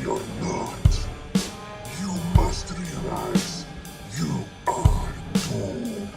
you're not. You must realize you are doomed.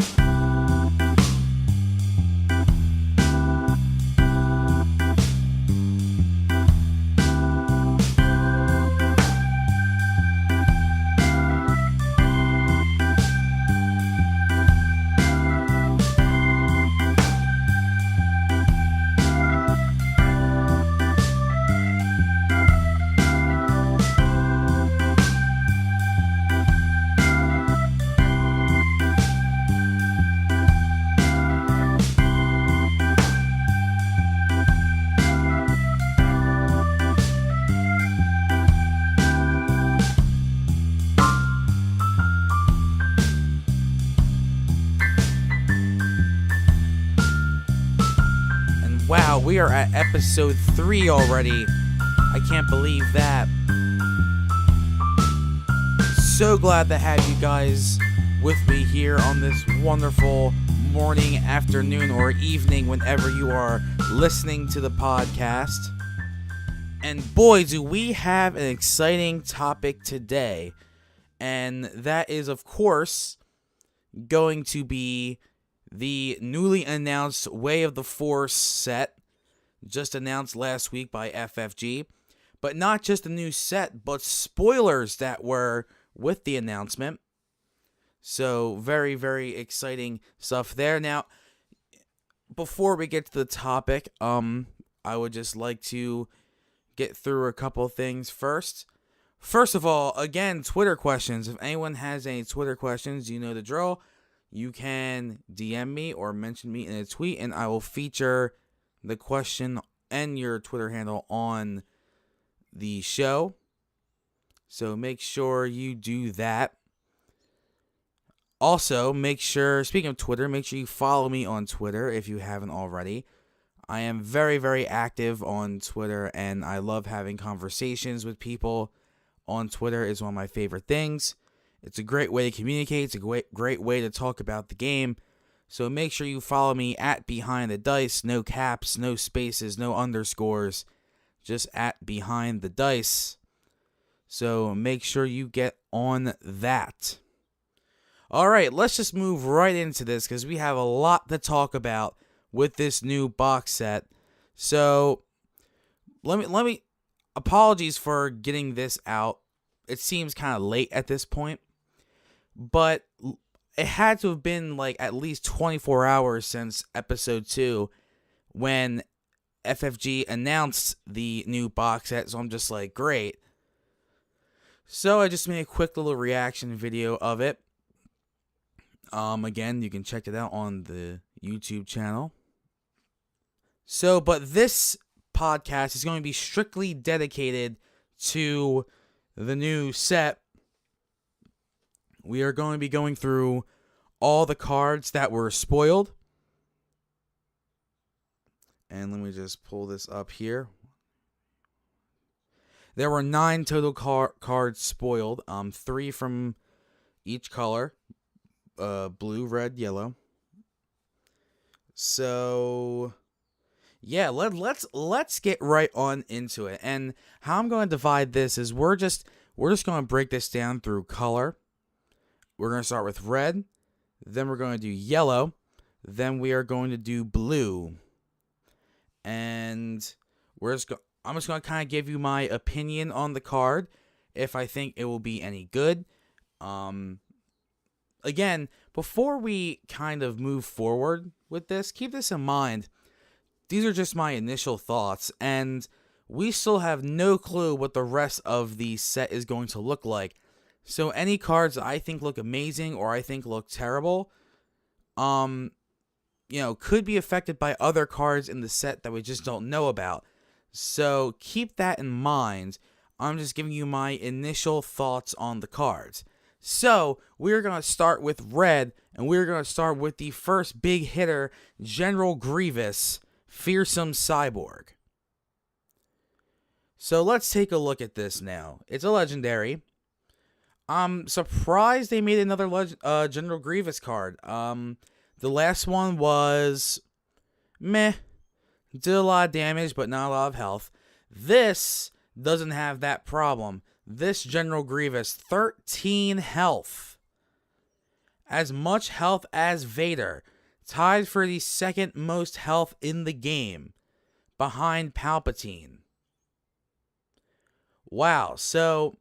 Wow, we are at episode 3 already. I can't believe that. So glad to have you guys with me here on this wonderful morning, afternoon, or evening whenever you are listening to the podcast. And boy, do we have an exciting topic today. And that is, of course, going to be the newly announced Way of the Force set, just announced last week by FFG. But not just a new set, but spoilers that were with the announcement. So very, very exciting stuff there. Now, before we get to the topic, I would just like to get through a couple things first. First of all, again, Twitter questions. If anyone has any Twitter questions, you know the drill. You can DM me or mention me in a tweet, and I will feature the question and your Twitter handle on the show. So make sure you do that. Also, speaking of Twitter, make sure you follow me on Twitter if you haven't already. I am very, very active on Twitter, and I love having conversations with people on Twitter. Is one of my favorite things. It's a great way to communicate. It's a great way to talk about the game. So make sure you follow me at Behind the Dice. No caps, no spaces, no underscores. Just at Behind the Dice. So make sure you get on that. Alright, let's just move right into this because we have a lot to talk about with this new box set. So let me apologies for getting this out. It seems kind of late at this point. But it had to have been like at least 24 hours since episode 2 when FFG announced the new box set. So I'm just like, great. So I just made a quick little reaction video of it. Again, you can check it out on the YouTube channel. So, but this podcast is going to be strictly dedicated to the new set. We are going to be going through all the cards that were spoiled. And let me just pull this up here. There were 9 total cards spoiled. 3 from each color. Blue, red, yellow. So yeah, let's get right on into it. And how I'm going to divide this is we're just going to break this down through color. We're going to start with red, then we're going to do yellow, then we are going to do blue. And I'm just going to kind of give you my opinion on the card, if I think it will be any good. Again, before we kind of move forward with this, keep this in mind. These are just my initial thoughts, and we still have no clue what the rest of the set is going to look like. So any cards I think look amazing or I think look terrible, could be affected by other cards in the set that we just don't know about. So keep that in mind. I'm just giving you my initial thoughts on the cards. So we're going to start with red, and we're going to start with the first big hitter, General Grievous, Fearsome Cyborg. So let's take a look at this now. It's a legendary. I'm surprised they made another General Grievous card. The last one was meh. Did a lot of damage, but not a lot of health. This doesn't have that problem. This General Grievous, 13 health. As much health as Vader. Tied for the second most health in the game. Behind Palpatine. Wow, so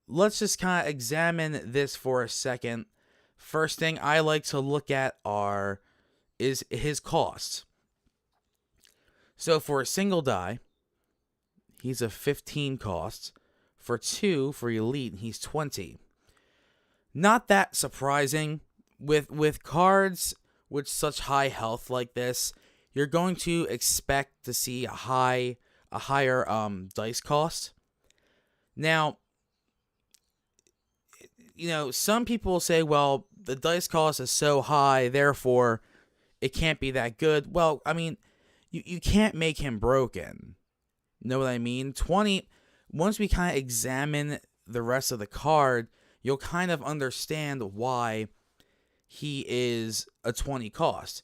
let's just kind of examine this for a second. First thing I like to look at is his costs. So for a single die, he's a 15 cost. For 2, for Elite, he's 20. Not that surprising. With cards with such high health like this, you're going to expect to see a higher dice cost. Now, some people say, well, the dice cost is so high, therefore it can't be that good. Well, I mean, you can't make him broken. Know what I mean? 20, once we kind of examine the rest of the card, you'll kind of understand why he is a 20 cost.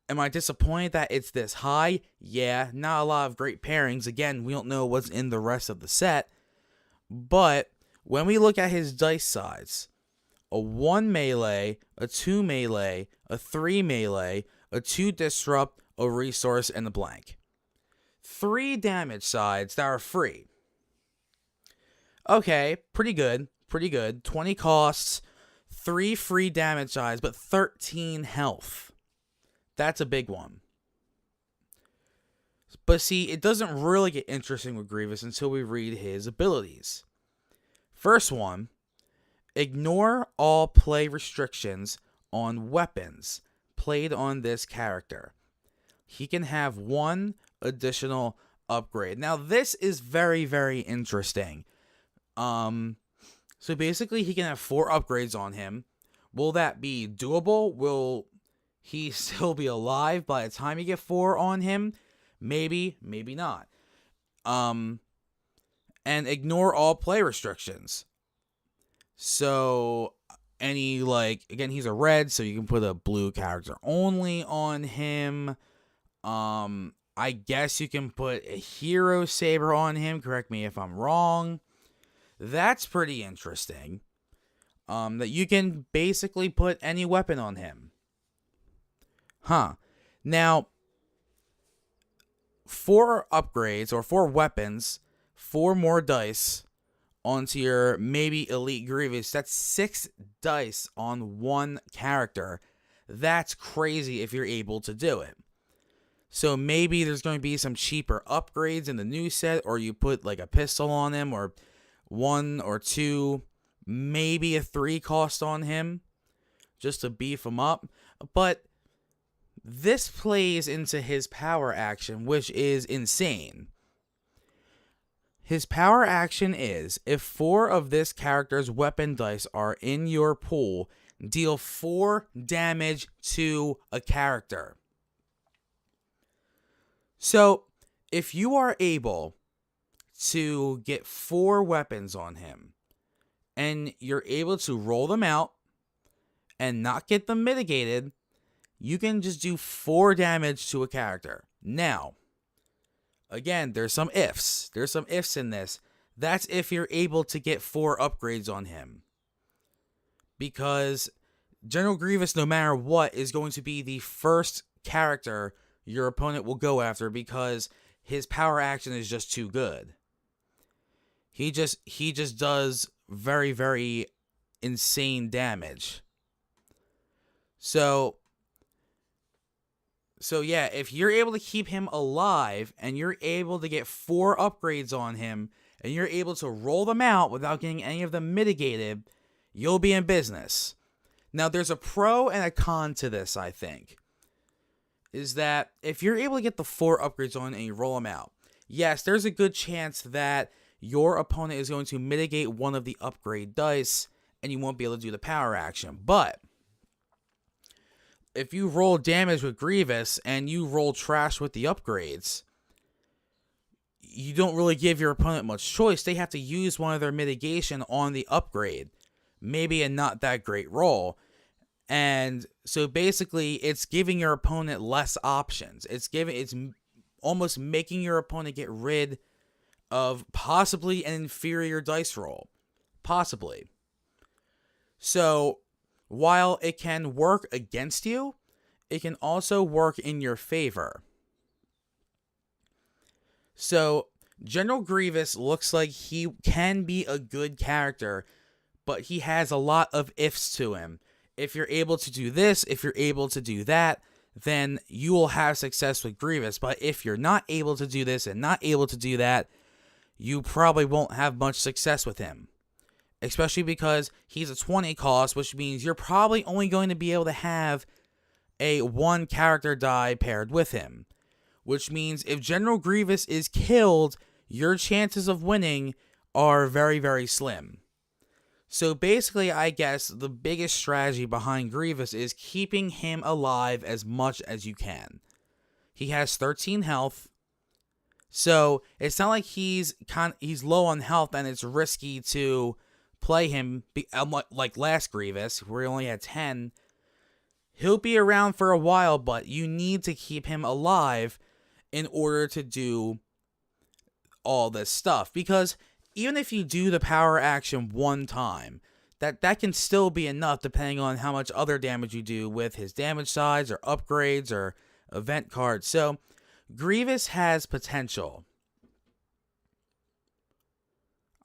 Am I disappointed that it's this high? Yeah, not a lot of great pairings. Again, we don't know what's in the rest of the set. But when we look at his dice size, a 1 melee, a 2 melee, a 3 melee, a 2 disrupt, a resource, and a blank. 3 damage sides that are free. Okay, pretty good. 20 costs, 3 free damage sides, but 13 health. That's a big one. But see, it doesn't really get interesting with Grievous until we read his abilities. First one, ignore all play restrictions on weapons played on this character. He can have 1 additional upgrade. Now, this is very, very interesting. So basically, he can have 4 upgrades on him. Will that be doable? Will he still be alive by the time you get 4 on him? Maybe, maybe not. And ignore all play restrictions. So, again, he's a red, so you can put a blue character only on him. I guess you can put a hero saber on him. Correct me if I'm wrong. That's pretty interesting. That you can basically put any weapon on him. Now, 4 upgrades or 4 weapons, 4 more dice onto your maybe Elite Grievous. That's 6 dice on 1 character. That's crazy if you're able to do it. So maybe there's going to be some cheaper upgrades in the new set, or you put like a pistol on him, or 1 or 2, maybe a 3 cost on him just to beef him up. But this plays into his power action, which is insane. His power action is, if 4 of this character's weapon dice are in your pool, deal 4 damage to a character. So, if you are able to get 4 weapons on him, and you're able to roll them out and not get them mitigated, you can just do 4 damage to a character. Now, again, there's some ifs. There's some ifs in this. That's if you're able to get 4 upgrades on him. Because General Grievous, no matter what, is going to be the first character your opponent will go after because his power action is just too good. He just does very, very insane damage. So yeah, if you're able to keep him alive and you're able to get 4 upgrades on him and you're able to roll them out without getting any of them mitigated, you'll be in business. Now, there's a pro and a con to this, I think. Is that if you're able to get the 4 upgrades on and you roll them out, yes, there's a good chance that your opponent is going to mitigate one of the upgrade dice and you won't be able to do the power action. But if you roll damage with Grievous and you roll trash with the upgrades, you don't really give your opponent much choice. They have to use one of their mitigation on the upgrade. Maybe a not that great roll. And so basically it's giving your opponent less options. It's almost making your opponent get rid of possibly an inferior dice roll. Possibly. So, while it can work against you, it can also work in your favor. So, General Grievous looks like he can be a good character, but he has a lot of ifs to him. If you're able to do this, if you're able to do that, then you will have success with Grievous. But if you're not able to do this and not able to do that, you probably won't have much success with him. Especially because he's a 20 cost, which means you're probably only going to be able to have a 1 character die paired with him. Which means if General Grievous is killed, your chances of winning are very, very slim. So basically, I guess the biggest strategy behind Grievous is keeping him alive as much as you can. He has 13 health, so it's not like he's low on health and it's risky to play him like last Grievous, where he only had 10. He'll be around for a while, but you need to keep him alive in order to do all this stuff. Because even if you do the power action one time, that can still be enough depending on how much other damage you do with his damage sides or upgrades or event cards. So Grievous has potential.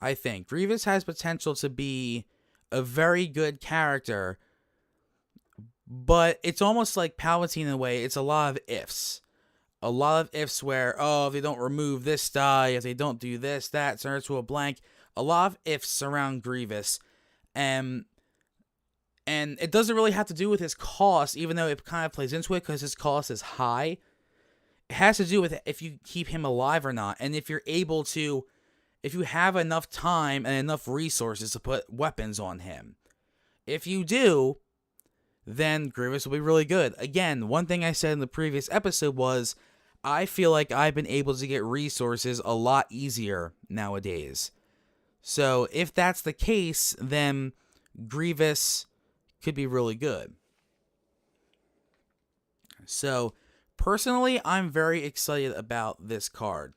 I think Grievous has potential to be a very good character, but it's almost like Palpatine in a way. It's a lot of ifs. A lot of ifs where, if they don't remove this die, if they don't do this, that, turns to a blank. A lot of ifs around Grievous. And it doesn't really have to do with his cost, even though it kind of plays into it because his cost is high. It has to do with if you keep him alive or not. And if you're able to, if you have enough time and enough resources to put weapons on him. If you do, then Grievous will be really good. Again, one thing I said in the previous episode was, I feel like I've been able to get resources a lot easier nowadays. So if that's the case, then Grievous could be really good. So personally, I'm very excited about this card.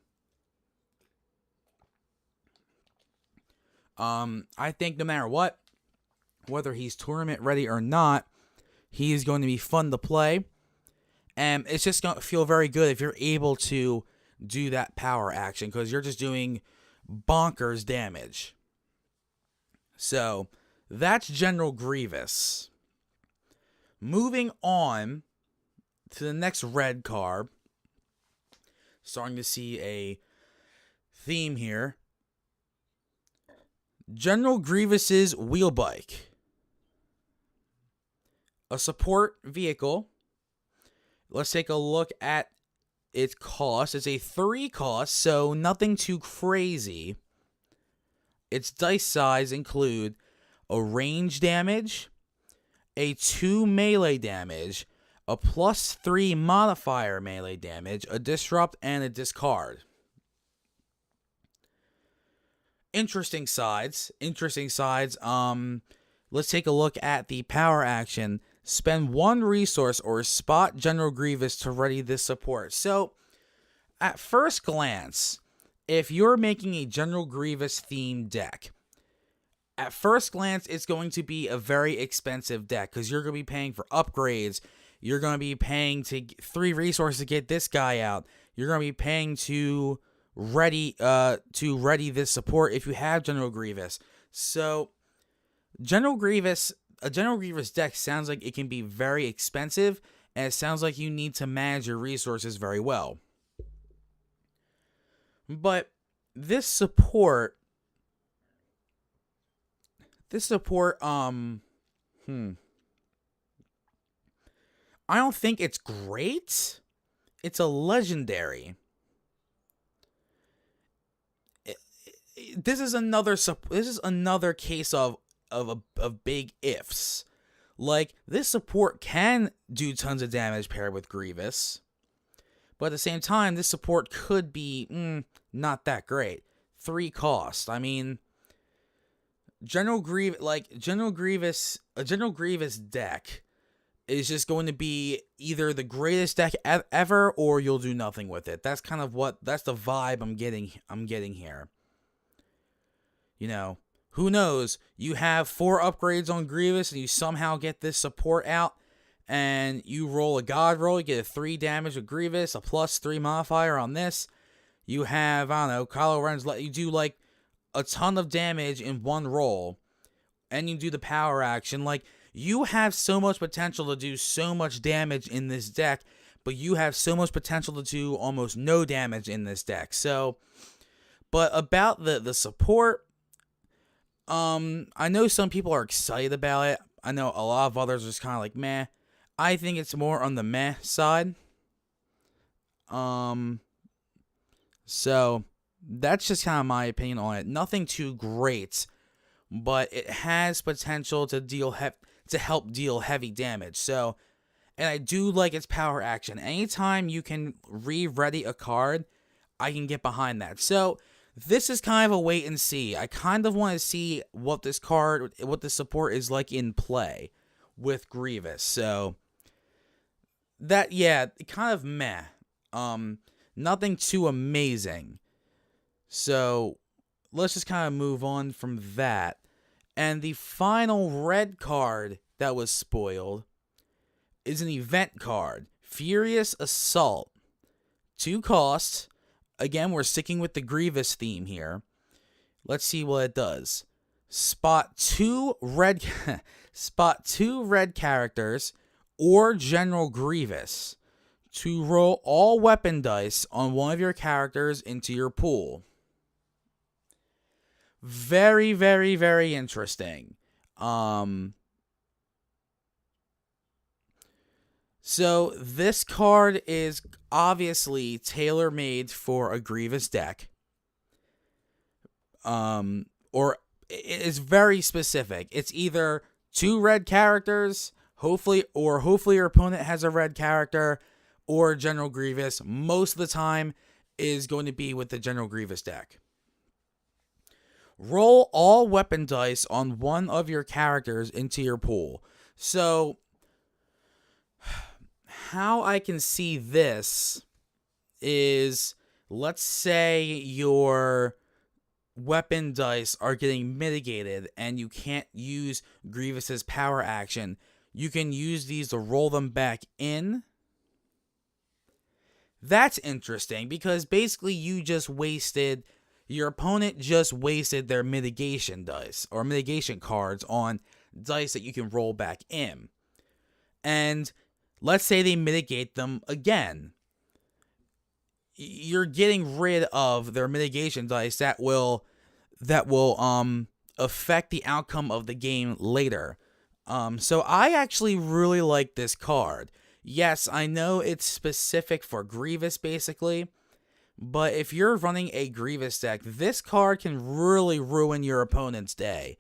I think no matter what, whether he's tournament ready or not, he's going to be fun to play. And it's just going to feel very good if you're able to do that power action, because you're just doing bonkers damage. So, that's General Grievous. Moving on to the next red card. Starting to see a theme here. General Grievous's Wheel Bike. A support vehicle. Let's take a look at its cost. It's a 3 cost, so nothing too crazy. Its dice size include a range damage, a 2 melee damage, a +3 modifier melee damage, a disrupt, and a discard. Interesting sides. Let's take a look at the power action. Spend 1 resource or spot General Grievous to ready this support. So, at first glance, if you're making a General Grievous themed deck, at first glance, it's going to be a very expensive deck because you're going to be paying for upgrades. You're going to be paying to 3 resources to get this guy out. You're going to be paying to ready this support if you have General Grievous. So, a General Grievous deck sounds like it can be very expensive, and it sounds like you need to manage your resources very well. But this support, I don't think it's great. It's a legendary. This is another case of big ifs. Like, this support can do tons of damage paired with Grievous, but at the same time, this support could be not that great. 3 cost. I mean, a General Grievous deck is just going to be either the greatest deck ever, or you'll do nothing with it. That's kind of that's the vibe I'm getting here. You know, who knows? You have 4 upgrades on Grievous, and you somehow get this support out, and you roll a God roll. You get a 3 damage with Grievous, a +3 modifier on this. You have, I don't know, Kylo Ren's let you do like a ton of damage in one roll, and you do the power action. Like, you have so much potential to do so much damage in this deck, but you have so much potential to do almost no damage in this deck. So, but about the support, I know some people are excited about it. I know a lot of others are just kind of like, meh. I think it's more on the meh side. So that's just kind of my opinion on it. Nothing too great, but it has potential to help deal heavy damage. So, and I do like its power action. Anytime you can re-ready a card, I can get behind that. So this is kind of a wait and see. I kind of want to see what this support is like in play with Grievous. So that, yeah, kind of meh. Nothing too amazing. So let's just kind of move on from that. And the final red card that was spoiled is an event card. Furious Assault. 2 costs. Again, we're sticking with the Grievous theme here. Let's see what it does. Spot 2 red characters or General Grievous to roll all weapon dice on one of your characters into your pool. Very, very, very interesting. So this card is obviously tailor-made for a Grievous deck. Or it is very specific. It's either 2 red characters, hopefully your opponent has a red character, or General Grievous. Most of the time is going to be with the General Grievous deck. Roll all weapon dice on one of your characters into your pool. So how I can see this is, let's say your weapon dice are getting mitigated and you can't use Grievous's power action. You can use these to roll them back in. That's interesting, because basically your opponent just wasted their mitigation dice or mitigation cards on dice that you can roll back in. And let's say they mitigate them again. You're getting rid of their mitigation dice that will affect the outcome of the game later. So I actually really like this card. Yes, I know it's specific for Grievous basically, but if you're running a Grievous deck, this card can really ruin your opponent's day.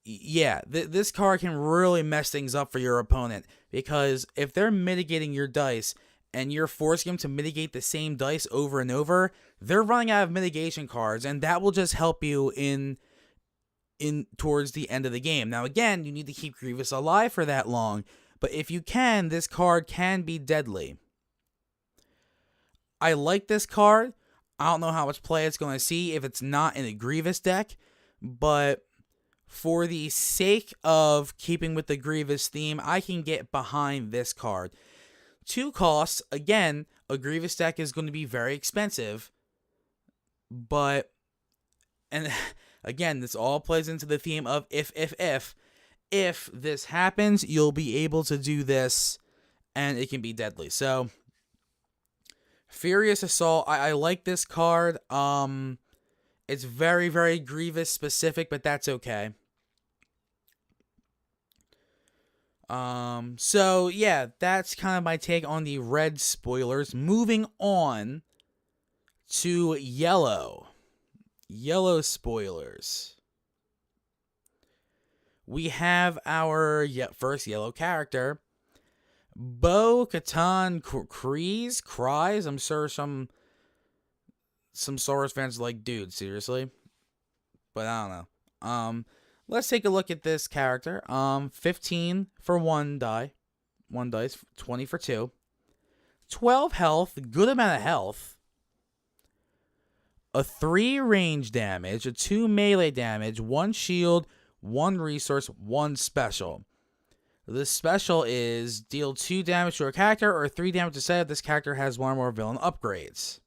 This card can really mess things up for your opponent, because if they're mitigating your dice and you're forcing them to mitigate the same dice over and over, they're running out of mitigation cards, and that will just help you in towards the end of the game. Now again, you need to keep Grievous alive for that long, but if you can, this card can be deadly. I like this card. I don't know how much play it's going to see if it's not in a Grievous deck, but for the sake of keeping with the Grievous theme, I can get behind this card. 2 costs, again, a Grievous deck is going to be very expensive, but, and again, this all plays into the theme of if this happens, you'll be able to do this, and it can be deadly. So, Furious Assault, I like this card. It's very, very Grievous specific, but that's okay. So yeah, that's kind of my take on the red spoilers. Moving on to yellow. Yellow spoilers. We have our first yellow character, Bo-Katan Kryze. I'm sure some Star Wars fans are like, dude, seriously? But I don't know. let's take a look at this character. 15 for one dice, 20 for two. 12 health, good amount of health. A 3 range damage, a 2 melee damage, 1 shield, 1 resource, 1 special. The special is deal 2 damage to a character or 3 damage to set if this character has 1 or more villain upgrades.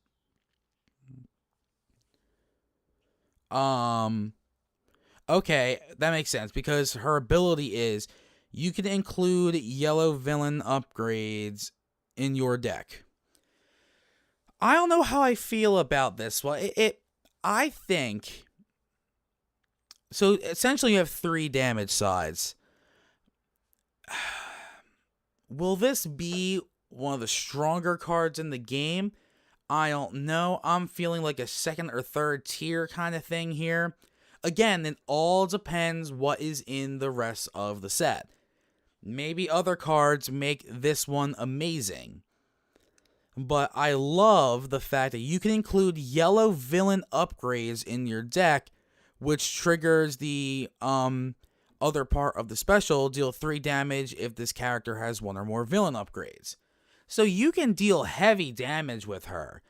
Okay, that makes sense because her ability is you can include yellow villain upgrades in your deck. I don't know how I feel about this. Well, I think so. Essentially, you have 3 damage sides. Will this be one of the stronger cards in the game? I don't know. I'm feeling like a second or third tier kind of thing here. Again, it all depends what is in the rest of the set. Maybe other cards make this one amazing. But I love the fact that you can include yellow villain upgrades in your deck, which triggers the other part of the special, deal 3 damage if this character has 1 or more villain upgrades. So you can deal heavy damage with her.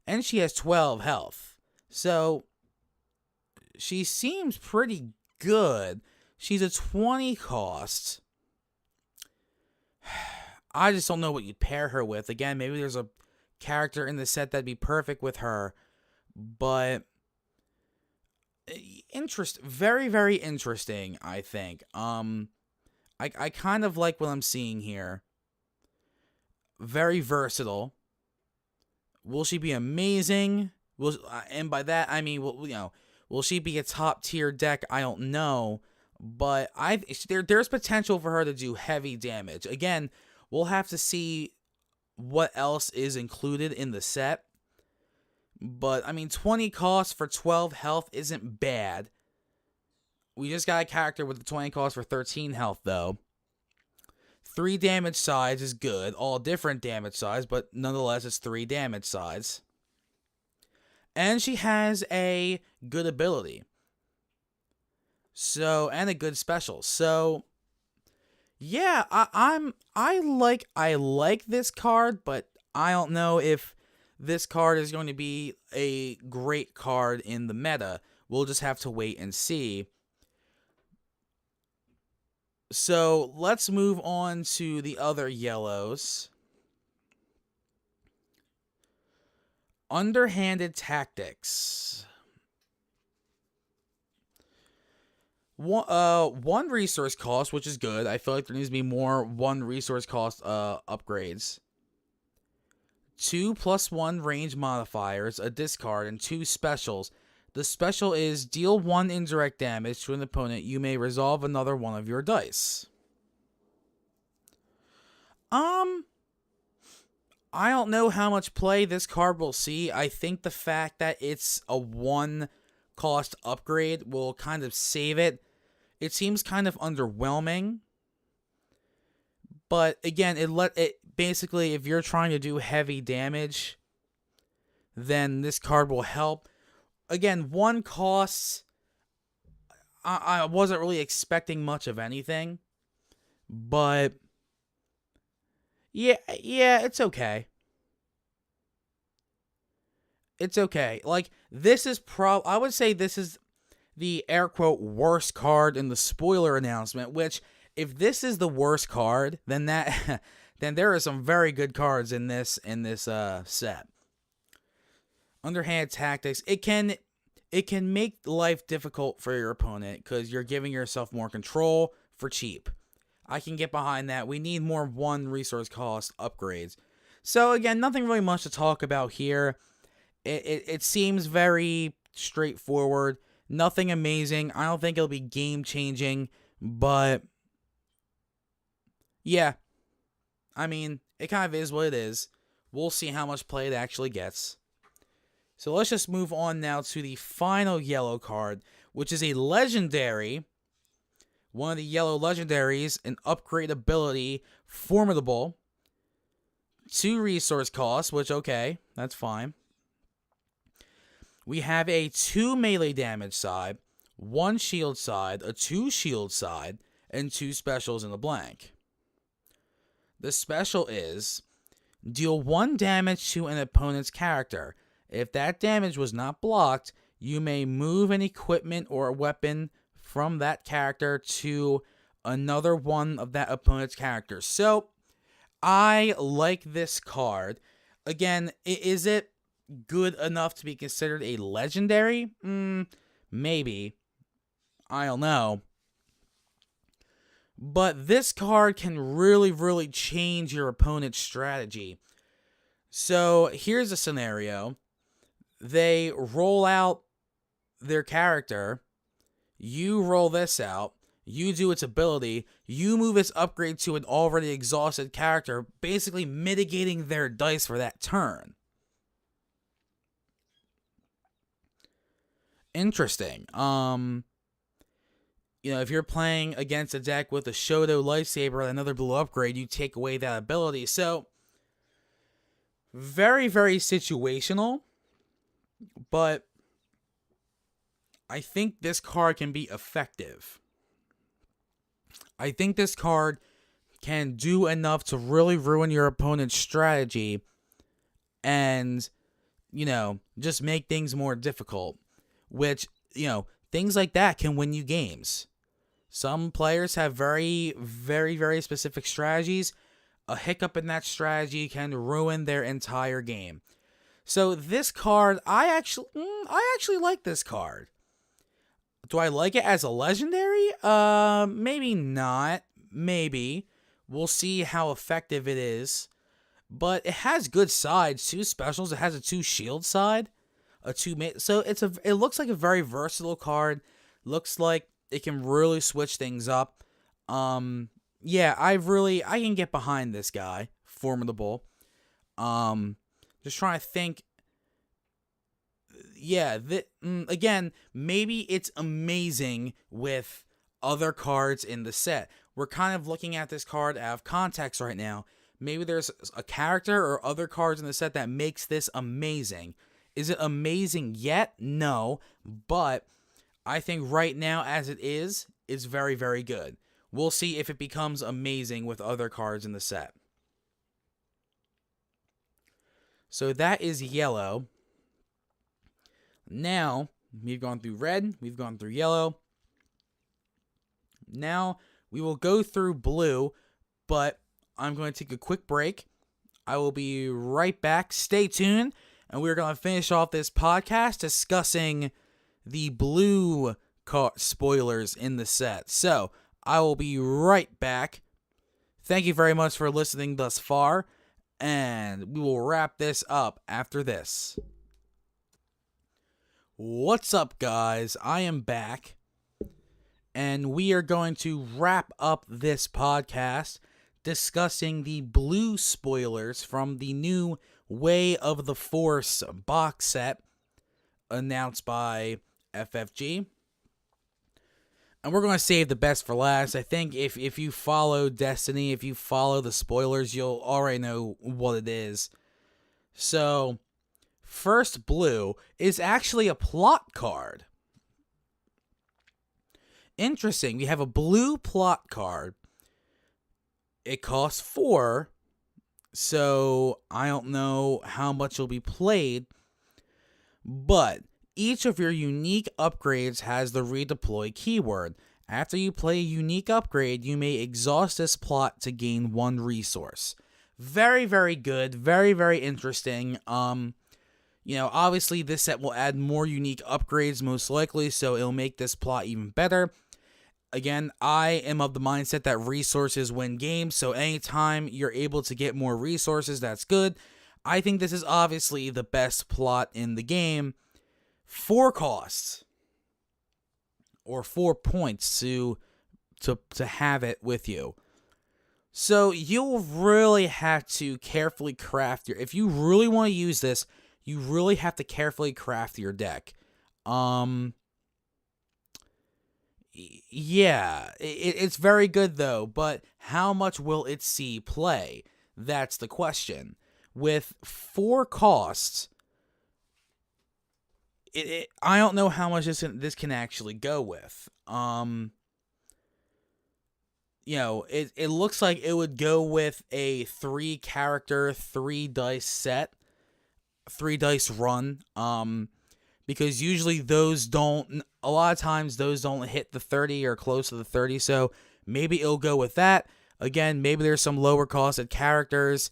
And she has 12 health. So she seems pretty good. She's a 20 cost. I just don't know what you'd pair her with. Again, maybe there's a character in the set that'd be perfect with her. But very, very interesting, I think. I kind of like what I'm seeing here. Very versatile. Will she be amazing? And by that I mean, will she be a top tier deck? I don't know, but there's potential for her to do heavy damage. Again, we'll have to see what else is included in the set. But I mean, 20 costs for 12 health isn't bad. We just got a character with the 20 cost for 13 health though. 3 damage sides is good. All different damage sides, but nonetheless, it's 3 damage sides. And she has a good ability. So, and a good special. So, yeah, I like this card, but I don't know if this card is going to be a great card in the meta. We'll just have to wait and see. So let's move on to the other yellows. Underhanded Tactics. One resource cost, which is good. I feel like there needs to be more 1 resource cost upgrades. 2 +1 range modifiers, a discard, and 2 specials. The special is deal 1 indirect damage to an opponent. You may resolve another one of your dice. I don't know how much play this card will see. I think the fact that it's a 1 cost upgrade will kind of save it. It seems kind of underwhelming. But again, it basically, if you're trying to do heavy damage, then this card will help. Again, 1 costs. I wasn't really expecting much of anything, but yeah, it's okay. It's okay. Like, this is I would say this is the air quote worst card in the spoiler announcement, which if this is the worst card, then then there are some very good cards in this set. Underhand Tactics, it can make life difficult for your opponent because you're giving yourself more control for cheap. I can get behind that. We need more 1 resource cost upgrades. So again, nothing really much to talk about here. It seems very straightforward. Nothing amazing. I don't think it'll be game changing, but yeah. I mean, it kind of is what it is. We'll see how much play it actually gets. So let's just move on now to the final yellow card, which is a legendary. One of the yellow legendaries, an upgrade ability, Formidable. 2 resource costs, which, okay, that's fine. We have a 2 melee damage side, 1 shield side, a 2 shield side, and 2 specials in the blank. The special is deal 1 damage to an opponent's character. If that damage was not blocked, you may move an equipment or a weapon from that character to another one of that opponent's characters. So, I like this card. Again, is it good enough to be considered a legendary? Maybe. I don't know. But this card can really, really change your opponent's strategy. So, here's a scenario. They roll out their character. You roll this out. You do its ability. You move its upgrade to an already exhausted character, basically mitigating their dice for that turn. Interesting. If you're playing against a deck with a Shoto Lightsaber and another blue upgrade, you take away that ability. So, very, very situational. But I think this card can be effective. I think this card can do enough to really ruin your opponent's strategy and, just make things more difficult. Which, things like that can win you games. Some players have very, very, very specific strategies. A hiccup in that strategy can ruin their entire game. So this card, I actually like this card. Do I like it as a legendary? Maybe not. Maybe. We'll see how effective it is. But it has good sides, 2 specials. It has a 2 shield side, a 2 so it looks like a very versatile card. Looks like it can really switch things up. Yeah, I can get behind this guy. Formidable. Just trying to think. Yeah, again, maybe it's amazing with other cards in the set. We're kind of looking at this card out of context right now. Maybe there's a character or other cards in the set that makes this amazing. Is it amazing yet? No, but I think right now as it is, it's very, very good. We'll see if it becomes amazing with other cards in the set. So that is yellow. Now, we've gone through red, we've gone through yellow. Now, we will go through blue, but I'm going to take a quick break. I will be right back. Stay tuned, and we're going to finish off this podcast discussing the blue spoilers in the set. So, I will be right back. Thank you very much for listening thus far, and we will wrap this up after this. What's up, guys? I am back, and we are going to wrap up this podcast discussing the blue spoilers from the new Way of the Force box set announced by FFG. And we're going to save the best for last. I think if you follow Destiny, if you follow the spoilers, you'll already know what it is. So, first blue is actually a plot card. Interesting. We have a blue plot card. It costs 4, so I don't know how much will be played, but each of your unique upgrades has the redeploy keyword. After you play a unique upgrade, you may exhaust this plot to gain 1 resource. Very, very good. Very, very interesting. Obviously this set will add more unique upgrades most likely, so it'll make this plot even better. Again, I am of the mindset that resources win games, so anytime you're able to get more resources, that's good. I think this is obviously the best plot in the game. 4 costs, or 4 points to have it with you. So you'll really have to carefully craft if you really want to use this, you really have to carefully craft your deck. Yeah, it's very good though, but how much will it see play? That's the question. With 4 costs, I don't know how much this can actually go with. It looks like it would go with a 3-character, 3-dice set, 3-dice run. Because usually a lot of times those don't hit the 30 or close to the 30. So maybe it'll go with that. Again, maybe there's some lower costed characters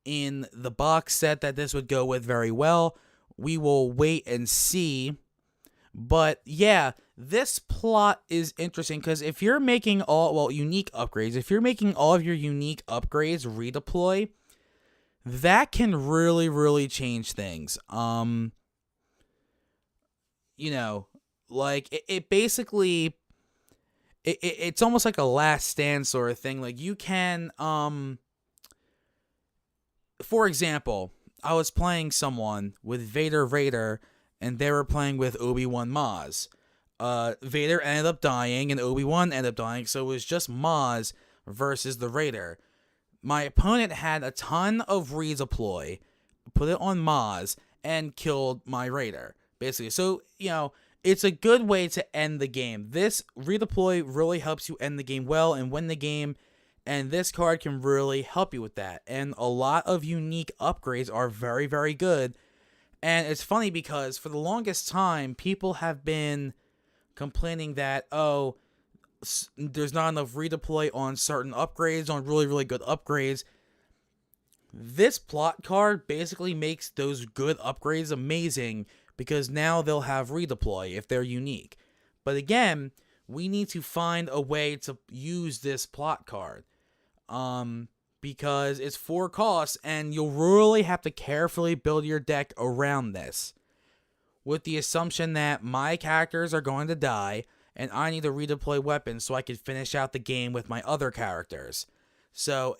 in the box set that this would go with very well. We will wait and see. But yeah, this plot is interesting because if you're making unique upgrades, if you're making all of your unique upgrades redeploy, that can really, really change things. It basically, it's almost like a last stand sort of thing. Like you can, for example, I was playing someone with Vader Raider, and they were playing with Obi-Wan Maz. Vader ended up dying, and Obi-Wan ended up dying, so it was just Maz versus the Raider. My opponent had a ton of redeploy, put it on Maz, and killed my Raider, basically. So, it's a good way to end the game. This redeploy really helps you end the game well and win the game, and this card can really help you with that. And a lot of unique upgrades are very, very good. And it's funny because for the longest time, people have been complaining that, there's not enough redeploy on certain upgrades, on really, really good upgrades. This plot card basically makes those good upgrades amazing because now they'll have redeploy if they're unique. But again, we need to find a way to use this plot card. Because it's 4 costs, and you'll really have to carefully build your deck around this. With the assumption that my characters are going to die, and I need to redeploy weapons so I can finish out the game with my other characters. So,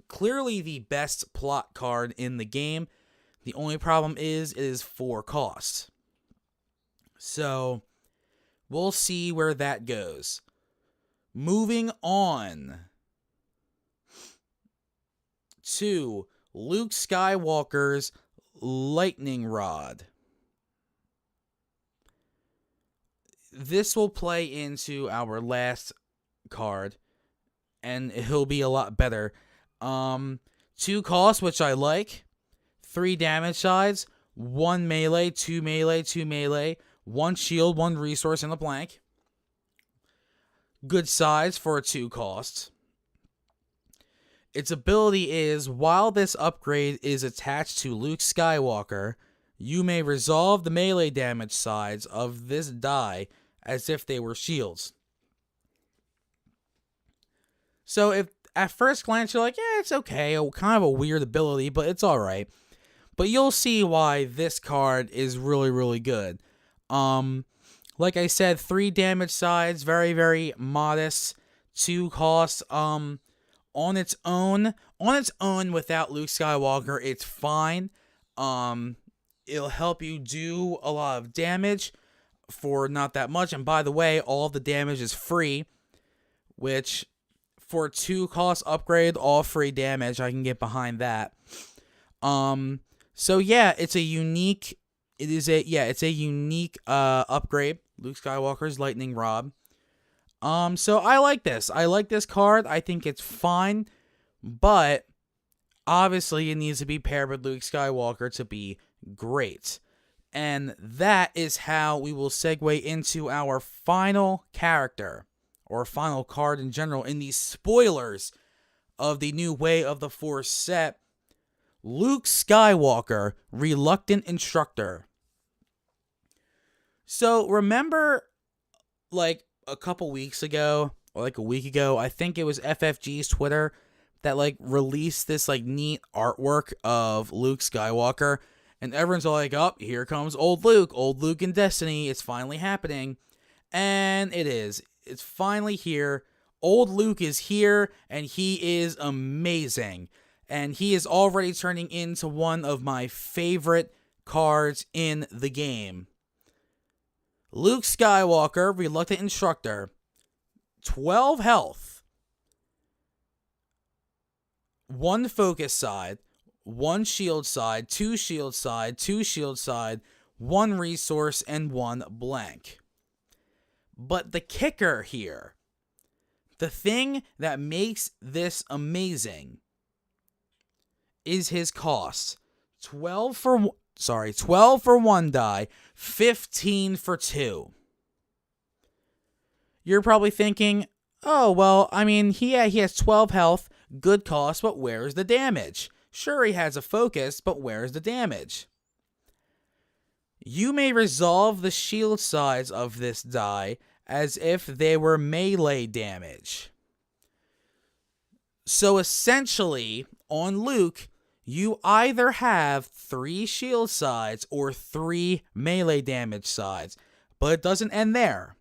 clearly the best plot card in the game. The only problem is, it is 4 costs. So, we'll see where that goes. Moving on to Luke Skywalker's Lightning Rod. This will play into our last card, and he'll be a lot better. 2 costs, which I like. 3 damage sides. 1 melee, 2 melee, 2 melee. 1 shield, 1 resource, and a blank. Good size for a 2 cost. Its ability is, while this upgrade is attached to Luke Skywalker, you may resolve the melee damage sides of this die as if they were shields. So if at first glance you're like, yeah, it's okay, kind of a weird ability, but it's alright. But you'll see why this card is really, really good. Like I said, 3 damage sides, very, very modest. 2 costs, on its own without Luke Skywalker, it's fine. It'll help you do a lot of damage for not that much. And by the way, all of the damage is free, which for a 2 cost upgrade, all free damage, I can get behind that. So yeah, it's a unique upgrade. Luke Skywalker's Lightning Rod. So I like this. I like this card. I think it's fine, but obviously it needs to be paired with Luke Skywalker to be great. And that is how we will segue into our final character, or final card in general, in the spoilers of the new Way of the Force set. Luke Skywalker, Reluctant Instructor. So remember, like, a couple weeks ago, or like a week ago, I think it was FFG's Twitter that like released this like neat artwork of Luke Skywalker, and everyone's all like, oh, here comes old Luke in Destiny, it's finally happening. And it is. It's finally here. Old Luke is here, and he is amazing. And he is already turning into one of my favorite cards in the game. Luke Skywalker, Reluctant Instructor, 12 health, 1 focus side, 1 shield side, 2 shield side, 2 shield side, 1 resource, and 1 blank. But the kicker here, the thing that makes this amazing, is his cost. 12 for 1 die, 15 for 2. You're probably thinking, oh, well, I mean, he has 12 health, good cost, but where's the damage? Sure, he has a focus, but where's the damage? You may resolve the shield size of this die as if they were melee damage. So essentially, on Luke, you either have 3 shield sides or 3 melee damage sides, but it doesn't end there.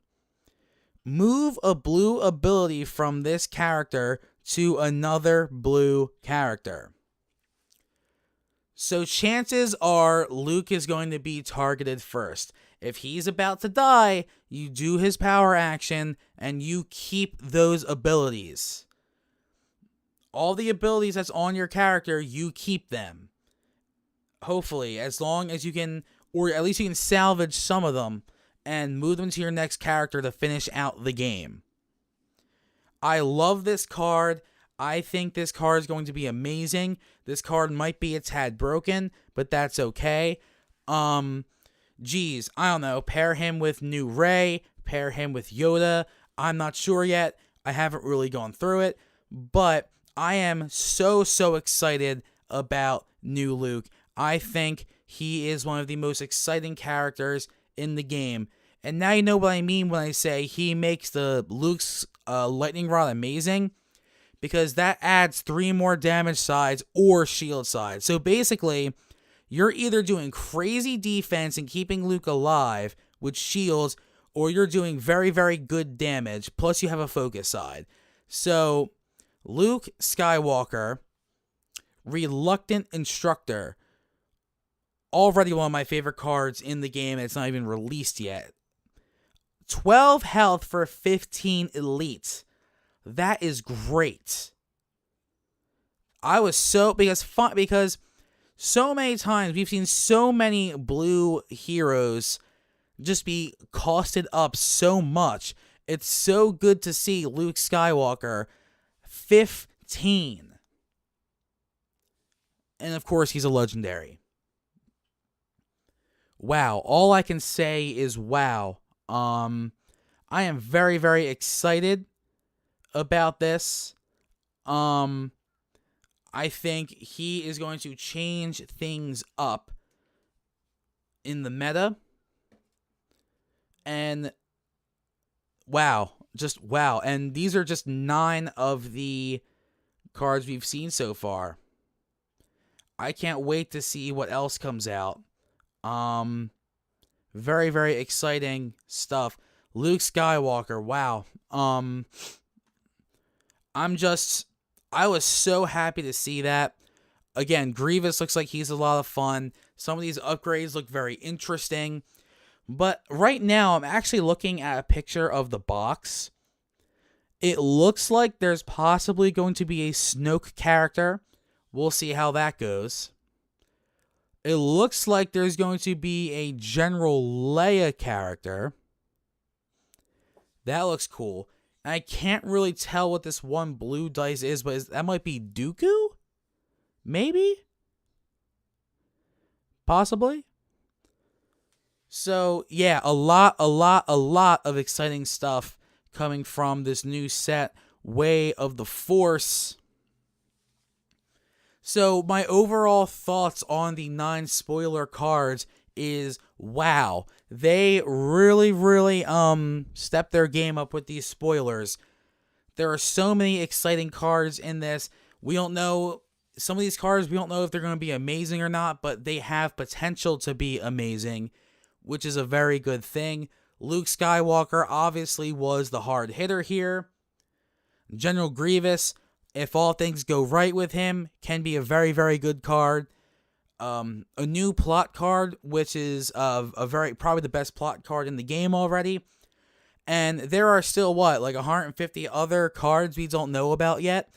Move a blue ability from this character to another blue character. So chances are Luke is going to be targeted first. If he's about to die, you do his power action and you keep those abilities. All the abilities that's on your character, you keep them. Hopefully, as long as you can, or at least you can salvage some of them and move them to your next character to finish out the game. I love this card. I think this card is going to be amazing. This card might be a tad broken, but that's okay. Geez, I don't know. Pair him with new Rey. Pair him with Yoda. I'm not sure yet. I haven't really gone through it. But I am so excited about new Luke. I think he is one of the most exciting characters in the game. And now you know what I mean when I say he makes the Luke's lightning rod amazing. Because that adds 3 more damage sides or shield sides. So basically, you're either doing crazy defense and keeping Luke alive with shields, or you're doing very good damage, plus you have a focus side. So, Luke Skywalker, Reluctant Instructor, already one of my favorite cards in the game, and it's not even released yet. 12 health for 15 elite. That is great. I was because so many times we've seen so many blue heroes just be costed up so much. It's so good to see Luke Skywalker 15. And of course, he's a legendary. Wow. All I can say is wow. I am very excited about this. I think he is going to change things up in the meta. And wow, just wow. And these are just 9 of the cards we've seen so far. I can't wait to see what else comes out. Very exciting stuff. Luke Skywalker, wow. I was so happy to see that. Again, Grievous looks like he's a lot of fun. Some of these upgrades look very interesting. But right now, I'm actually looking at a picture of the box. It looks like there's possibly going to be a Snoke character. We'll see how that goes. It looks like there's going to be a General Leia character. That looks cool. I can't really tell what this one blue dice is, but that might be Dooku? Maybe? Possibly? So, yeah, a lot of exciting stuff coming from this new set, Way of the Force. So, my overall thoughts on the 9 spoiler cards is, wow, they really stepped their game up with these spoilers. There are so many exciting cards in this. We don't know, some of these cards, we don't know if they're going to be amazing or not, but they have potential to be amazing, which is a very good thing. Luke Skywalker obviously was the hard hitter here. General Grievous, if all things go right with him, can be a very good card. A new plot card, which is probably the best plot card in the game already. And there are still, like 150 other cards we don't know about yet.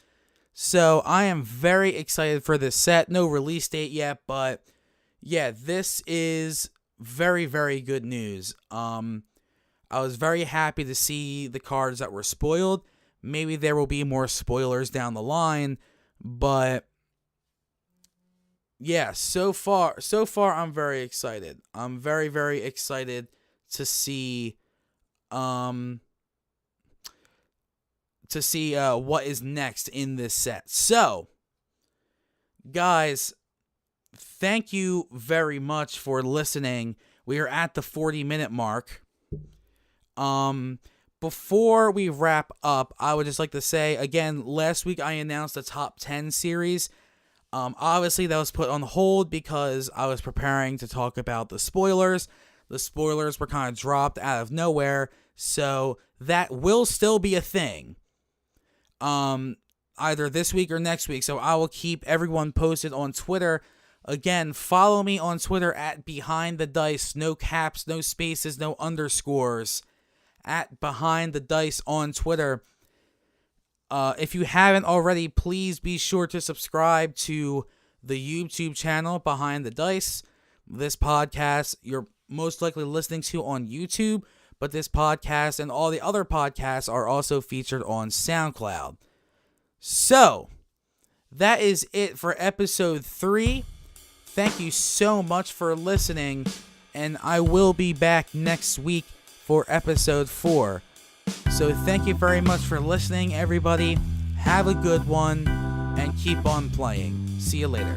So I am very excited for this set. No release date yet, but yeah, this is very, very good news. I was very happy to see the cards that were spoiled. Maybe there will be more spoilers down the line, but yeah, so far I'm very excited. I'm very, very excited to see what is next in this set. So, guys, thank you very much for listening. We are at the 40-minute mark. Before we wrap up, I would just like to say, again, last week I announced the top 10 series. Obviously, that was put on hold because I was preparing to talk about the spoilers. The spoilers were kind of dropped out of nowhere, so that will still be a thing. Either this week or next week, so I will keep everyone posted on Twitter. Again, follow me on Twitter at Behind the Dice. No caps, no spaces, no underscores. At Behind the Dice on Twitter. If you haven't already, please be sure to subscribe to the YouTube channel Behind the Dice. This podcast you're most likely listening to on YouTube, but this podcast and all the other podcasts are also featured on SoundCloud. So, that is it for episode 3. Thank you so much for listening, and I will be back next week for episode 4. So thank you very much for listening, everybody. Have a good one, and keep on playing. See you later.